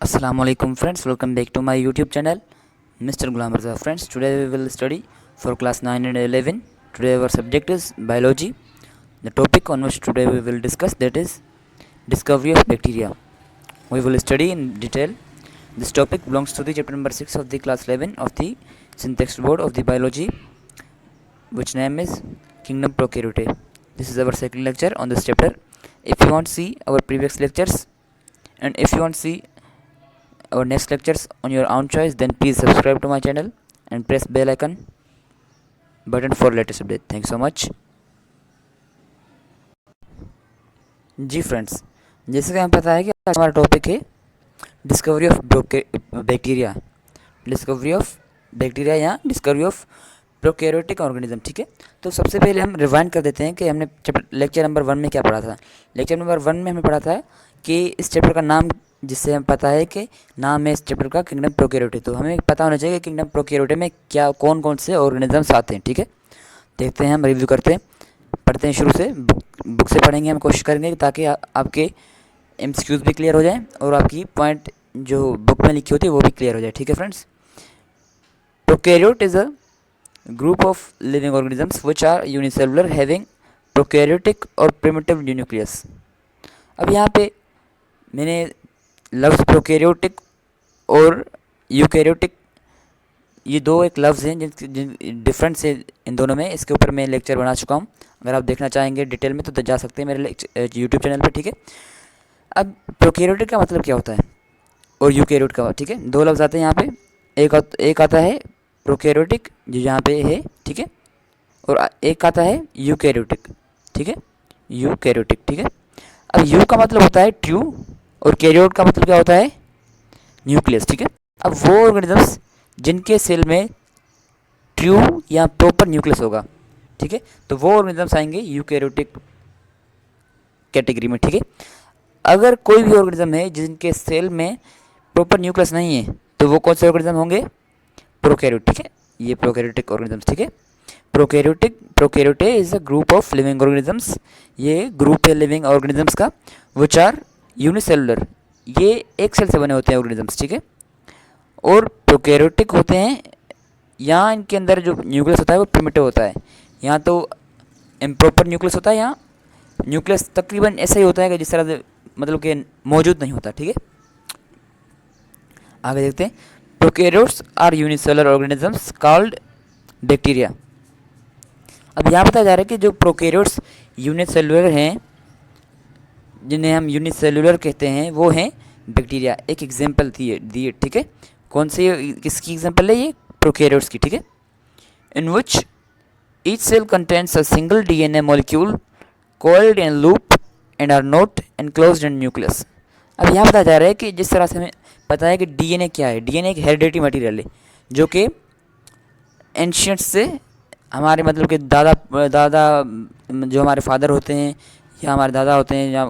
Assalamualaikum friends, welcome back to my YouTube channel Mr. Ghulam Mirza. Friends, today we will study for class 9 and 11. Today our subject is biology. The topic on which today we will discuss, that is discovery of bacteria. We will study in detail. This topic belongs to the chapter number 6 of the class 11 of the syntax board of the biology, which name is Kingdom Prokaryote. This is our second lecture on this chapter. If you want to see our previous lectures and if you want to see our next lectures on your own choice, then please subscribe to my channel and press bell icon button for latest update. Thank you so much. जी friends, जैसे कि हमें पता है कि आज हमारा topic है डिस्कवरी ऑफ बैक्टीरिया या डिस्कवरी ऑफ प्रोकैरियोटिक ऑर्गेनिज्म. ठीक है, तो सबसे पहले हम रिवाइंड कर देते हैं कि हमने लेक्चर नंबर 1 में क्या पढ़ा था. लेक्चर नंबर 1 में हमें पढ़ा था कि इस चैप्टर का नाम, जिससे हमें पता है कि नाम है इस चैप्टर का किंगडम प्रोकैरियोटे, तो हमें पता होना चाहिए कि किंगडम प्रोकैरियोटे में क्या कौन कौन से ऑर्गेनिजम्स आते हैं. ठीक है, देखते हैं, हम रिव्यू करते हैं, पढ़ते हैं शुरू से. बुक से पढ़ेंगे, हम कोशिश करेंगे ताकि आपके एमसीक्यूज भी क्लियर हो जाए और आपकी पॉइंट जो बुक में लिखी होती है वो भी क्लियर हो जाए. ठीक है friends, prokaryote is a group of living organisms which are unicellular having prokaryotic और प्रिमिटिव न्यूक्लियस. अब यहाँ पे मैंने लफ्ज़ प्रोकैरियोटिक और यूकैरियोटिक, ये दो एक लफ्ज़ हैं जिन डिफरेंस है इन दोनों में. इसके ऊपर मैं लेक्चर बना चुका हूँ. अगर आप देखना चाहेंगे डिटेल में तो जा सकते हैं मेरे यूट्यूब चैनल पर. ठीक है, अब प्रोकैरियोटिक का मतलब क्या होता है और यूकैरियोट का, ठीक है, दो लफ्ज़ आते हैं यहाँ पे. एक आता है प्रोकैरियोटिक जो यहाँ पे है, ठीक है, और एक आता है यूकैरियोटिक. ठीक है, यूकैरियोटिक. ठीक है, अब यू का मतलब होता है ट्रू और कैरियोट का मतलब क्या होता है न्यूक्लियस. ठीक है, अब वो ऑर्गेनिजम्स जिनके सेल में ट्रू या प्रॉपर न्यूक्लियस होगा, ठीक है, तो वो ऑर्गेनिजम्स आएंगे यूकैरियोटिक कैटेगरी में. ठीक है, अगर कोई भी ऑर्गेनिज्म है जिनके सेल में प्रॉपर न्यूक्लियस नहीं है तो वो कौन से ऑर्गेनिज्म होंगे, प्रोकैरियोट. ठीक है, ये प्रोकैरियोटिक ऑर्गेनिजम्स. ठीक है, prokaryote is a group of living organisms. ये ग्रुप है लिविंग ऑर्गेनिजम्स का विच आर यूनिसेलुलर, ये एक सेल से बने होते हैं ऑर्गेनिजम्स. ठीक है, और प्रोकैरियोटिक होते हैं, यहाँ इनके अंदर जो न्यूक्लियस होता है वो प्रिमिटिव होता है. यहाँ तो इम्प्रॉपर न्यूक्लियस होता है, यहाँ न्यूक्लियस तकरीबन ऐसा ही होता है कि जिस तरह से मतलब कि मौजूद नहीं होता. ठीक है, आगे देखते हैं. Prokaryotes are unicellular organisms called bacteria. अब यहाँ बताया जा रहा है कि जो प्रोकैरियोट्स यूनिसेलुलर हैं, जिन्हें हम यूनिसेलुलर कहते हैं, वो हैं बैक्टीरिया. एक एग्जांपल दिए. ठीक है, कौन से, किसकी एग्जांपल है ये, प्रोकैरियोट्स की. ठीक है, in which each cell contains a single DNA molecule coiled in loop and are not enclosed in nucleus. अब यहाँ बताया जा रहा है कि जिस तरह से हमें पता है कि डीएनए क्या है, डीएनए एक हेरिडेटरी मटेरियल है जो कि एंशियंट से हमारे मतलब कि दादा जो हमारे फादर होते हैं या हमारे दादा होते हैं या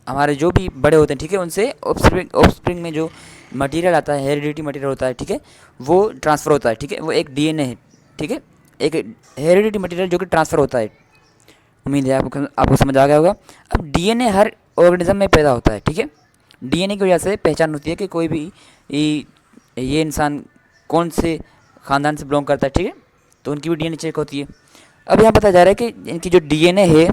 हमारे जो भी बड़े होते हैं, ठीक है, उनसे ऑफस्प्रिंग में जो मटेरियल आता है, हेरिडेटरी मटेरियल होता है, ठीक है, वो ट्रांसफ़र होता है. ठीक है, वो एक डीएनए है. ठीक है, एक हेरिडेटरी मटेरियल जो कि ट्रांसफ़र होता है. उम्मीद है आपको समझ आ गया होगा. अब डीएनए हर ऑर्गेनिज्म में पैदा होता है. ठीक है, डीएनए की वजह से पहचान होती है कि कोई भी ये इंसान कौन से ख़ानदान से बिलोंग करता है. ठीक है, तो उनकी भी डीएनए चेक होती है. अब यहाँ बताया जा रहा है कि इनकी जो डीएनए है,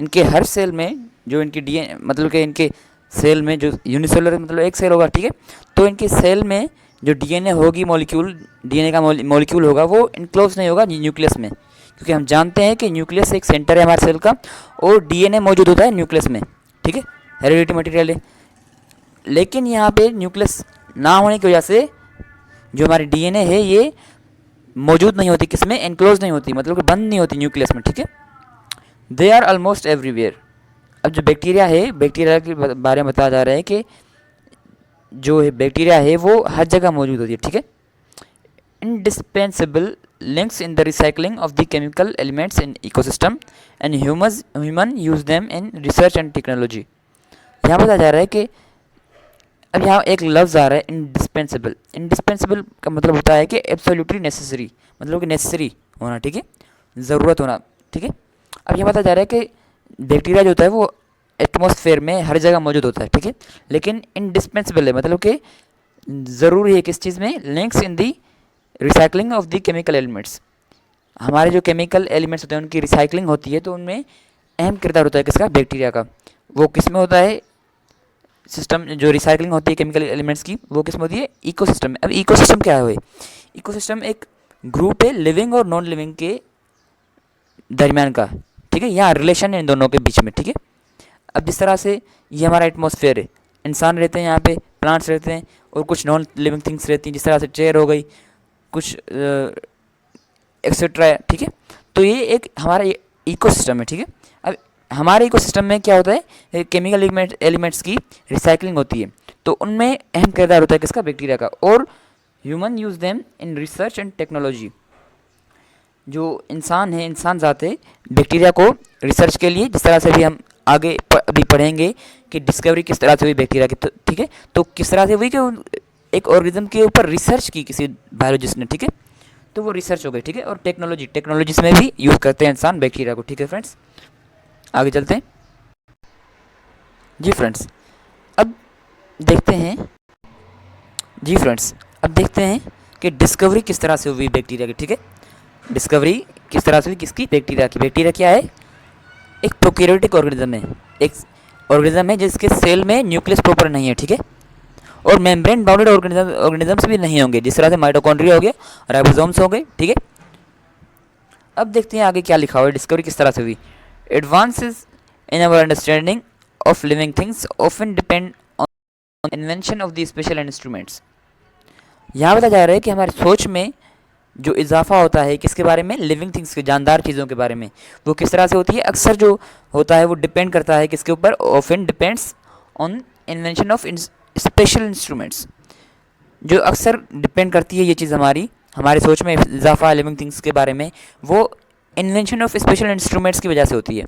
इनके हर सेल में जो इनकी डीएनए मतलब कि इनके सेल में जो यूनिसेलुलर मतलब एक सेल होगा. ठीक है, तो इनके सेल में जो डीएनए होगी मॉलिक्यूल, डीएनए का मॉलिक्यूल होगा, वो इनक्लोज नहीं होगा न्यूक्लियस में, क्योंकि हम जानते हैं कि न्यूक्लियस एक सेंटर है हमारे सेल का और डीएनए मौजूद होता है न्यूक्लियस में. ठीक है, हेरिडेटरी मटेरियल है. लेकिन यहाँ पे न्यूक्लियस ना होने की वजह से जो हमारी डीएनए है ये मौजूद नहीं होती, किसमें, एनक्लोज नहीं होती, मतलब कि बंद नहीं होती न्यूक्लियस में. ठीक है, दे आर ऑलमोस्ट एवरीवेयर. अब जो बैक्टीरिया है, बैक्टीरिया के बारे में बताया जा रहा है कि जो है बैक्टीरिया है वो हर जगह मौजूद होती है. ठीक है, indispensable links in the recycling of the chemical elements in ecosystem and human use them in research and technology. यहाँ बताया जा रहा है कि अब यहाँ एक लफ्ज़ आ रहा है इंडिस्पेंसिबल. इंडिस्पेंसिबल का मतलब होता है कि एब्सोल्युटली नेसेसरी, मतलब कि नेसेसरी होना. ठीक है, ज़रूरत होना. ठीक है, अब यहाँ बताया जा रहा है कि बैक्टीरिया जो होता है वो एटमॉस्फेयर में हर जगह मौजूद होता है. ठीक है, लेकिन इंडिस्पेंसिबल है, मतलब कि ज़रूरी है किस चीज़ में, links in the recycling of the chemical elements. हमारे जो केमिकल एलिमेंट्स होते हैं उनकी रिसाइकलिंग होती है, तो उनमें अहम किरदार होता है किसका, बैक्टीरिया का। वो किस में होता है, सिस्टम जो रिसाइकलिंग होती है केमिकल एलिमेंट्स की, वो किस में होती है, इकोसिस्टम में। अब इकोसिस्टम क्या है, इकोसिस्टम एक ग्रुप है लिविंग और नॉन लिविंग के दरमियान का, ठीक है, यहाँ रिलेशन है इन दोनों के बीच में, ठीक है। अब जिस तरह से ये हमारा एटमॉस्फेयर है, इंसान रहते हैं यहाँ पे, प्लांट्स रहते हैं और कुछ नॉन लिविंग थिंग्स रहती हैं, जिस तरह से चेयर हो गई, कुछ एक्सेट्रा, ठीक है। तो ये एक हमारा इकोसिस्टम है, ठीक है। अब हमारे इकोसिस्टम में क्या होता है, केमिकल एलिमेंट्स की रिसाइकलिंग होती है, तो उनमें अहम किरदार होता है किसका, बैक्टीरिया का। और human use them in research and technology. जो इंसान है, इंसान जाते बैक्टीरिया को रिसर्च के लिए, जिस तरह से भी हम आगे अभी पढ़ेंगे कि डिस्कवरी किस तरह से हुई बैक्टीरिया की, तो ठीक है, तो किस तरह से हुई कि एक ऑर्गेनिज्म के ऊपर रिसर्च की किसी बायोलॉजिस्ट ने, ठीक है, तो वो रिसर्च हो गई, ठीक है। और टेक्नोलॉजी में भी यूज़ करते हैं इंसान बैक्टीरिया को, ठीक है फ्रेंड्स। आगे चलते हैं जी फ्रेंड्स। अब देखते हैं जी फ्रेंड्स, अब देखते हैं कि डिस्कवरी किस तरह से हुई बैक्टीरिया की, ठीक है। डिस्कवरी किस तरह से हुई किसकी, बैक्टीरिया की। बैक्टीरिया क्या है, एक प्रोकैरियोटिक ऑर्गेनिज्म है, एक ऑर्गेनिज्म है जिसके सेल में न्यूक्लियस प्रॉपर नहीं है, ठीक है, और मेम्ब्रेन बाउंडेड ऑर्गेनिजम्स भी नहीं होंगे, जिस तरह से माइटोकॉन्ड्रिया हो गया, राइबोसोम्स हो गए, ठीक है। अब देखते हैं आगे क्या लिखा हुआ है, डिस्कवरी किस तरह से हुई। Advances in our understanding of living things often depend on invention of the special instruments. यहाँ बताया जा रहा है कि हमारी सोच में जो इजाफा होता है किसके बारे में, लिविंग थिंग्स के, जानदार चीज़ों के बारे में, वो किस तरह से होती है, अक्सर जो होता है वो डिपेंड करता है किसके ऊपर, often depends on invention of special instruments. जो अक्सर डिपेंड करती है ये चीज़ हमारे सोच में इजाफा लिविंग थिंग्स के बारे में, वो इन्वेंशन ऑफ स्पेशल इंस्ट्रूमेंट्स की वजह से होती है।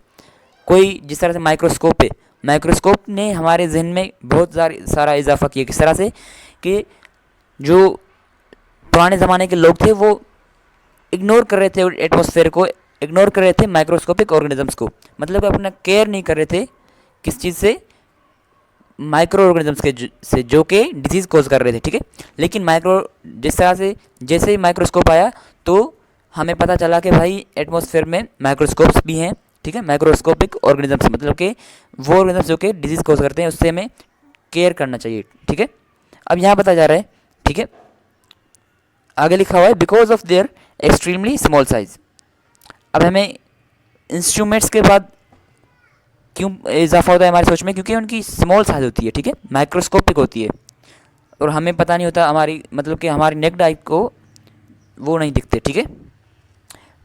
कोई जिस तरह से माइक्रोस्कोप है, माइक्रोस्कोप ने हमारे जहन में बहुत सारा इजाफा किया, किस तरह से कि जो पुराने ज़माने के लोग थे वो इग्नोर कर रहे थे एटमॉस्फेयर को, इग्नोर कर रहे थे माइक्रोस्कोपिक ऑर्गेनिजम्स को, मतलब कि अपना केयर नहीं कर रहे थे किस चीज़ से, माइक्रो ऑर्गेनिजम्स के से, जो कि डिजीज़ कॉज कर रहे थे, ठीक है। लेकिन जिस तरह से जैसे ही माइक्रोस्कोप आया तो हमें पता चला कि भाई एटमॉस्फेयर में माइक्रोस्कोप्स भी हैं, ठीक है, माइक्रोस्कोपिक ऑर्गेनिजम्स, मतलब कि वो ऑर्गेनिजम्स जो कि डिजीज़ कॉज करते हैं, उससे हमें केयर करना चाहिए, ठीक है। अब यहाँ बताया जा रहा है, ठीक है, आगे लिखा हुआ है because of their extremely small size. अब हमें इंस्ट्रूमेंट्स के बाद क्यों इजाफा होता है हमारी सोच में, क्योंकि उनकी स्मॉल साइज होती है, ठीक है, माइक्रोस्कोपिक होती है, और हमें पता नहीं होता, हमारी मतलब कि हमारी नेक्ड आई को वो नहीं दिखते, ठीक है।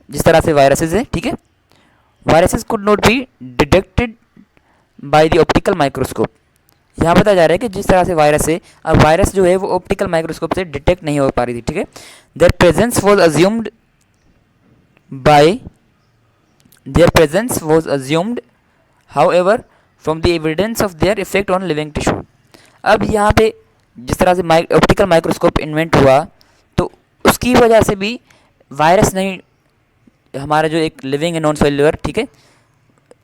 जिस तरह से वायरसेस है, ठीक है, viruses could not be detected by the optical microscope. यहाँ बताया जा रहा है कि जिस तरह से वायरस है, अब वायरस जो है वो ऑप्टिकल माइक्रोस्कोप से डिटेक्ट नहीं हो पा रही थी, ठीक है। There presence was assumed however from the evidence of their effect on living tissue। अब यहाँ पे जिस तरह से ऑप्टिकल माइक्रोस्कोप इन्वेंट हुआ, तो उसकी वजह से भी वायरस नहीं, हमारा जो एक लिविंग है नॉन सेल्युलर, ठीक है,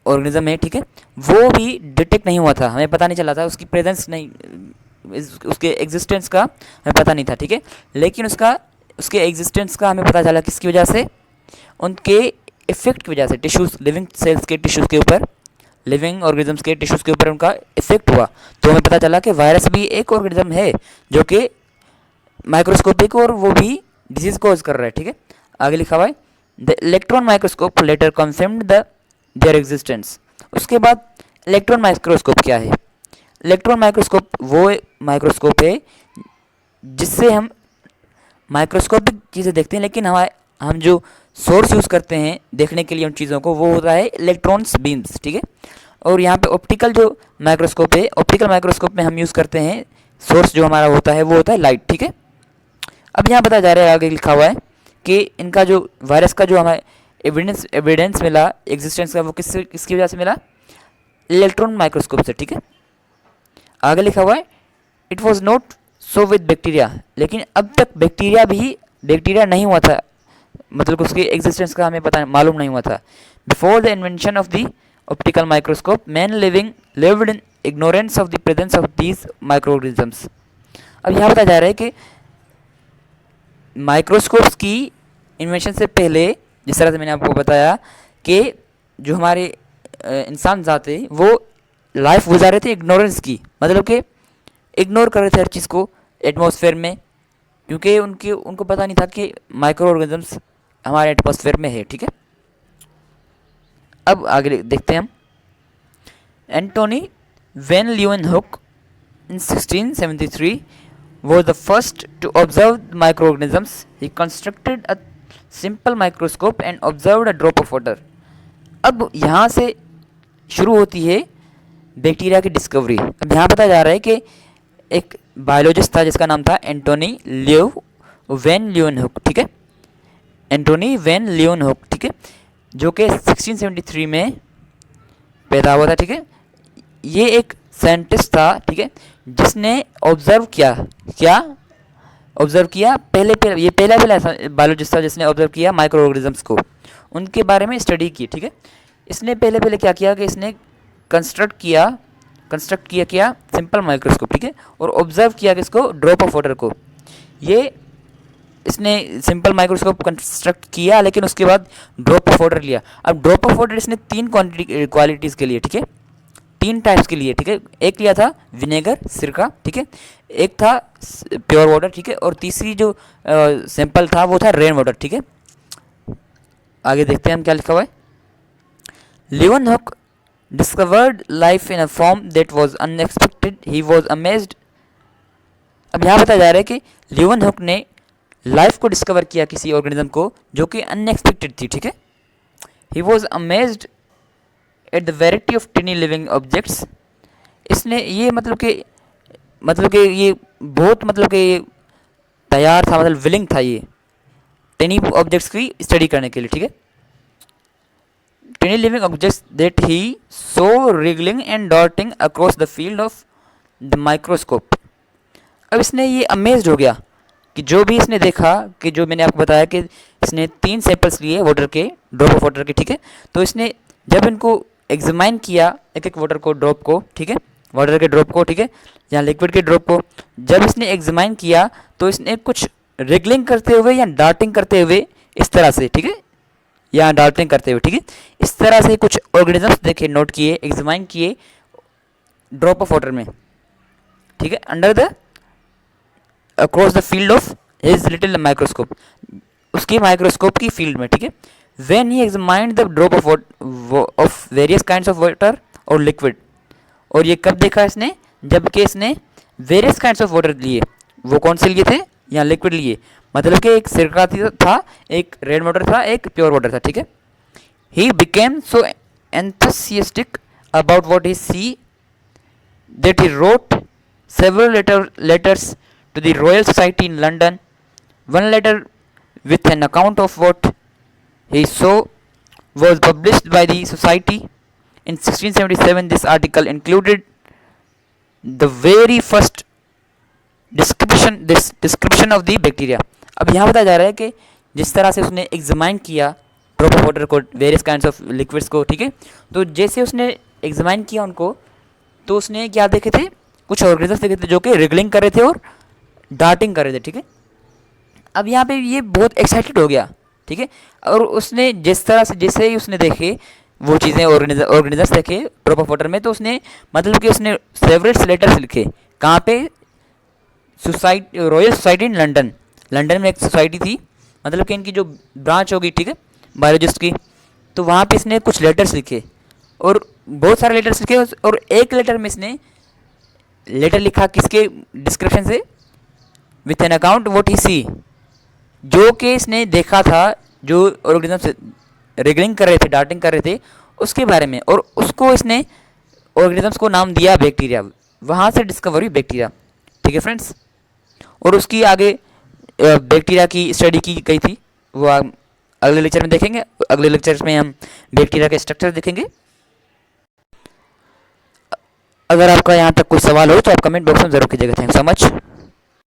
ऑर्गेनिज्म है, ठीक है, वो भी डिटेक्ट नहीं हुआ था, हमें पता नहीं चला था, उसकी प्रेजेंस नहीं, उसके एग्जिस्टेंस का हमें पता नहीं था, ठीक है। लेकिन उसके एग्जिस्टेंस का हमें पता चला किसकी वजह से, उनके इफेक्ट की वजह से, टिश्यूज़, लिविंग सेल्स के टिश्यूज़ के ऊपर, लिविंग ऑर्गेनिजम्स के टिश्यूज़ के ऊपर उनका इफेक्ट हुआ, तो हमें पता चला कि वायरस भी एक ऑर्गेनिज्म है जो कि माइक्रोस्कोपिक, और वो भी डिजीज़ कॉज कर रहा है, ठीक है। आगे लिखा हुआ है the electron microscope later confirmed their existence. उसके बाद इलेक्ट्रॉन माइक्रोस्कोप क्या है, इलेक्ट्रॉन माइक्रोस्कोप वो माइक्रोस्कोप है जिससे हम माइक्रोस्कोपिक चीज़ें देखते हैं, लेकिन हम जो सोर्स यूज़ करते हैं देखने के लिए उन चीज़ों को, वो होता है इलेक्ट्रॉन्स बीम्स, ठीक है। और यहाँ पे ऑप्टिकल जो माइक्रोस्कोप है, ऑप्टिकल माइक्रोस्कोप में हम यूज़ करते हैं सोर्स जो हमारा होता है वो होता है लाइट, ठीक है। अब यहाँ बताया जा रहा है, आगे लिखा हुआ है कि इनका जो वायरस का जो हमें एविडेंस मिला एग्जिस्टेंस का, वो किसकी वजह से मिला, इलेक्ट्रॉन माइक्रोस्कोप से, ठीक है। आगे लिखा हुआ है it was not so with bacteria, लेकिन अब तक बैक्टीरिया नहीं हुआ था, मतलब उसकी एग्जिस्टेंस का हमें पता मालूम नहीं हुआ था। Before the invention of the optical microscope man lived in ignorance of the presence of these microorganisms. अब यहाँ बताया जा रहा है कि माइक्रोस्कोप्स की इन्वेंशन से पहले, जिस तरह से मैंने आपको बताया कि जो हमारे इंसान जाते वो लाइफ गुजारे थे इग्नोरेंस की, मतलब कि इग्नोर कर रहे थे हर चीज़ को एटमॉस्फेयर में, क्योंकि उनको पता नहीं था कि माइक्रो ऑर्गेनिजम्स हमारे एटमॉस्फेयर में है। ठीक है, अब आगे देखते हैं हम। Antonie van Leeuwenhoek in 1673 was the first to observe microorganisms. He constructed a simple microscope and observed a drop of water. अब यहाँ से शुरू होती है बैक्टीरिया की डिस्कवरी। अब यहाँ बताया जा रहा है कि एक बायोलॉजिस्ट था जिसका नाम था एंटोनी वैन लीeuwenhoek। ठीक है, एंटोनी वैन लीeuwenhoek, ठीक है, जो कि 1673 में पैदा हुआ था। ठीक है, ये एक साइंटिस्ट था, ठीक है, जिसने ऑब्जर्व किया ये पहला बायोलॉजिस्ट था जिसने ऑब्जर्व किया माइक्रो ऑर्गेनिजम्स को, उनके बारे में स्टडी की। ठीक है, इसने पहले क्या किया कि इसने कंस्ट्रक्ट किया सिंपल माइक्रोस्कोप। ठीक है, और ऑब्जर्व किया कि इसको ड्रॉप ऑफ वाटर को, ये इसने सिंपल माइक्रोस्कोप कंस्ट्रक्ट किया, लेकिन उसके बाद ड्रॉप ऑफ वाटर लिया। अब ड्रॉप ऑफ वाटर इसने 3 क्वालिटीज़ के लिए, ठीक है, 3 टाइप्स के लिए, ठीक है, एक लिया था विनेगर, सिरका, ठीक है, एक था प्योर वाटर, ठीक है, और तीसरी जो सैंपल था वो था रेन वाटर। ठीक है, आगे देखते हैं हम क्या लिखा हुआ है। Leeuwenhoek discovered life in a form that was unexpected, he was amazed. अब यहाँ बताया जा रहा है कि लीeuwenhoek ने लाइफ को डिस्कवर किया किसी ऑर्गेनिज्म को जो कि अनएक्सपेक्टेड थी। ठीक है, he was amazed at the variety of टिनी living objects. इसने ये मतलब कि ये बहुत ये तैयार था, मतलब विलिंग था ये टिनी ऑब्जेक्ट्स की स्टडी करने के लिए। ठीक है, tiny living objects that he saw wriggling and darting across the field of the microscope. अब इसने ये अमेज्ड हो गया कि जो भी इसने देखा, कि जो मैंने आपको बताया कि इसने 3 सैंपल्स लिए वाटर के, ड्रॉप ऑफ वाटर के। ठीक है, तो इसने जब इनको एग्जामाइन किया एक वाटर को, ड्रॉप को, ठीक है, वाटर के ड्रॉप को, ठीक है, या लिक्विड के ड्रॉप को, जब इसने एग्जामाइन किया तो इसने कुछ रिगलिंग करते हुए या डार्टिंग करते हुए इस तरह से, ठीक है, या डार्टिंग करते हुए, ठीक है, इस तरह से कुछ ऑर्गेनिजम्स देखे, नोट किए, एग्जामाइन किए ड्रॉप ऑफ वाटर में। ठीक है, under the across the field of his little microscope, उसकी माइक्रोस्कोप की फील्ड में। ठीक है, when he examined the drop of various kinds of water और लिक्विड, और ये कब देखा इसने, जबकि इसने वेरियस काइंड्स ऑफ वाटर लिए। वो कौन से लिए थे, या लिक्विड लिए, मतलब कि एक सिरका था, एक रेड वाटर था, एक प्योर वाटर था। ठीक है, he became so enthusiastic about what he see that he wrote several letters to the Royal Society in London. One letter with an account of what he saw was published by the society in 1677. This article included the very first description of the bacteria. अब यहाँ बताया जा रहा है कि जिस तरह से उसने एग्जामाइन किया ड्रॉप ऑफ वाटर को, वेरियस काइंड्स ऑफ लिक्विड्स को, ठीक है, तो जैसे उसने एग्जामाइन किया उनको, तो उसने क्या देखे थे, कुछ ऑर्गेनिजम्स देखे थे जो कि रिगलिंग कर रहे थे और डार्टिंग कर रहे थे। ठीक है, अब यहाँ पे ये बहुत एक्साइटेड हो गया। ठीक है, और उसने जिस तरह से जैसे ही उसने देखे वो चीज़ें, ऑर्गेनिजम्स देखे ड्रॉप ऑफ वाटर में, तो उसने मतलब कि उसने सेवरल लेटर्स लिखे। कहाँ पे, रॉयल सोसाइटी इन लंदन में एक सोसाइटी थी, मतलब कि इनकी जो ब्रांच होगी, ठीक है, बायोलॉजिस्ट की, तो वहाँ पे इसने कुछ लेटर्स लिखे, और बहुत सारे लेटर्स लिखे, और एक लेटर में इसने लेटर लिखा किसके डिस्क्रिप्शन से, with an account what he see, जो कि इसने देखा था, जो ऑर्गेनिजम्स रिगलिंग कर रहे थे, डार्टिंग कर रहे थे, उसके बारे में, और उसको इसने ऑर्गेनिजम्स को नाम दिया बैक्टीरिया। वहाँ से डिस्कवर हुई बैक्टीरिया। ठीक है फ्रेंड्स, और उसकी आगे बैक्टीरिया की स्टडी की गई थी, वो अगले लेक्चर में देखेंगे। अगले लेक्चर में हम बैक्टीरिया के स्ट्रक्चर देखेंगे। अगर आपका यहाँ तक कोई सवाल हो तो आप कमेंट बॉक्स में ज़रूर कीजिएगा। Thank you so much.